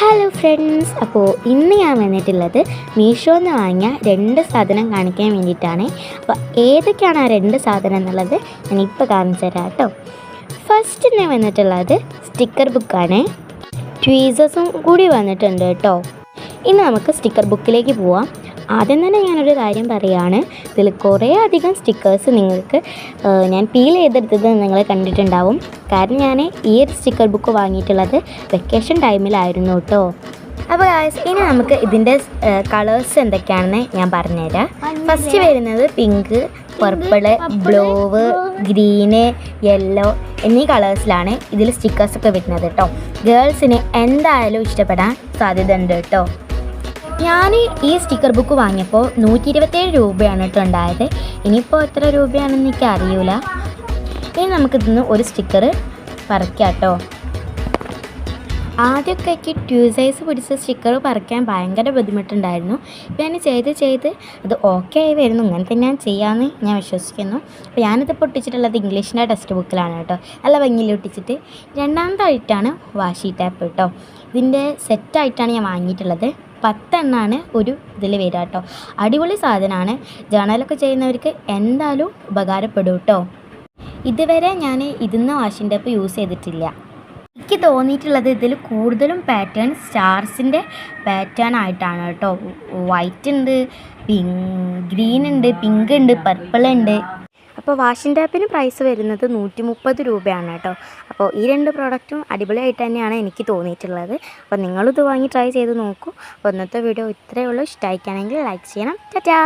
Hello friends, അപ്പോൾ ഇന്ന് ഞാൻ വന്നിട്ടുള്ളത് മീഷോന്ന് വാങ്ങിയ 2 സാധനം കാണിക്കാൻ വേണ്ടിയിട്ടാണ്. അപ്പോൾ ഏതൊക്കെയാണ് ആ 2 സാധനം എന്നുള്ളത് ഞാനിപ്പോൾ കാണിച്ചു തരാം കേട്ടോ. ഫസ്റ്റ് ഞാൻ വന്നിട്ടുള്ളത് സ്റ്റിക്കർ ബുക്കാണ്. ട്വീസസും കൂടി വന്നിട്ടുണ്ട് കേട്ടോ. ഇനി നമുക്ക് സ്റ്റിക്കർ ബുക്കിലേക്ക് പോവാം. ആദ്യം തന്നെ ഞാനൊരു കാര്യം പറയുകയാണ്, ഇതിൽ കുറേ അധികം സ്റ്റിക്കേഴ്സ് നിങ്ങൾക്ക് ഞാൻ പീൽ ചെയ്തെടുത്തത് നിങ്ങൾ കണ്ടിട്ടുണ്ടാവും. കാരണം ഞാൻ ഈ ഒരു സ്റ്റിക്കർ ബുക്ക് വാങ്ങിയിട്ടുള്ളത് വെക്കേഷൻ ടൈമിലായിരുന്നു കേട്ടോ. അപ്പോൾ ഇനി നമുക്ക് ഇതിൻ്റെ കളേഴ്സ് എന്തൊക്കെയാണെന്ന് ഞാൻ പറഞ്ഞുതരാം. ഫസ്റ്റ് വരുന്നത് pink, purple, blue, green, yellow എന്നീ കളേഴ്സിലാണ് ഇതിൽ സ്റ്റിക്കേഴ്സൊക്കെ വരുന്നത് കേട്ടോ. ഗേൾസിന് എന്തായാലും ഇഷ്ടപ്പെടാൻ സാധ്യത ഉണ്ട് കേട്ടോ. ഞാൻ ഈ സ്റ്റിക്കർ ബുക്ക് വാങ്ങിയപ്പോൾ 127 രൂപയാണ് കേട്ടോ ഉണ്ടായത്. ഇനിയിപ്പോൾ എത്ര രൂപയാണെന്ന് എനിക്ക് അറിയില്ല. ഇനി നമുക്കിതിന്ന് ഒരു സ്റ്റിക്കർ പറിക്കാം കേട്ടോ. ആദ്യമൊക്കെ എനിക്ക് 2 സൈസ് പിടിച്ച സ്റ്റിക്കർ പറിക്കാൻ ഭയങ്കര ബുദ്ധിമുട്ടുണ്ടായിരുന്നു. ഇപ്പോൾ ഞാൻ ചെയ്ത് അത് ഓക്കെ ആയി വരുന്നു. ഇങ്ങനെ തന്നെ ഞാൻ ചെയ്യാമെന്ന് ഞാൻ വിശ്വസിക്കുന്നു. അപ്പോൾ ഞാനിത് പൊട്ടിച്ചിട്ടുള്ളത് ഇംഗ്ലീഷിൻ്റെ ടെക്സ്റ്റ് ബുക്കിലാണ് കേട്ടോ. നല്ല ഭംഗിയിൽ ഒട്ടിച്ചിട്ട്. രണ്ടാമതായിട്ടാണ് വാഷി ടാപ്പ് കേട്ടോ. ഇതിൻ്റെ സെറ്റായിട്ടാണ് ഞാൻ വാങ്ങിയിട്ടുള്ളത്. 10 എണ്ണമാണ് ഒരു ഇതിൽ വരിക കേട്ടോ. അടിപൊളി സാധനമാണ്. ജേണലൊക്കെ ചെയ്യുന്നവർക്ക് എന്തായാലും ഉപകാരപ്പെടും കേട്ടോ. ഇതുവരെ ഞാൻ ഇതിന്ന് വാഷിംഗ് ടേപ്പ് യൂസ് ചെയ്തിട്ടില്ല. എനിക്ക് തോന്നിയിട്ടുള്ളത് ഇതിൽ കൂടുതലും പാറ്റേൺ സ്റ്റാർസിൻ്റെ പാറ്റേൺ ആയിട്ടാണ് കേട്ടോ. വൈറ്റ് ഉണ്ട്, ഗ്രീൻ ഉണ്ട്, പിങ്ക് ഉണ്ട്, പർപ്പിൾ ഉണ്ട്. അപ്പോൾ വാഷിംഗ് ടാപ്പിന് പ്രൈസ് വരുന്നത് 130 രൂപയാണ് കേട്ടോ. അപ്പോൾ ഈ 2 പ്രോഡക്റ്റും അടിപൊളിയായിട്ട് തന്നെയാണ് എനിക്ക് തോന്നിയിട്ടുള്ളത്. അപ്പോൾ നിങ്ങളിത് വാങ്ങി ട്രൈ ചെയ്ത് നോക്കൂ. അപ്പോൾ ഇന്നത്തെ വീഡിയോ ഇത്രയേ ഉള്ളൂ. ഇഷ്ടമായിക്കാണെങ്കിൽ ലൈക്ക് ചെയ്യണം. ടാറ്റാ.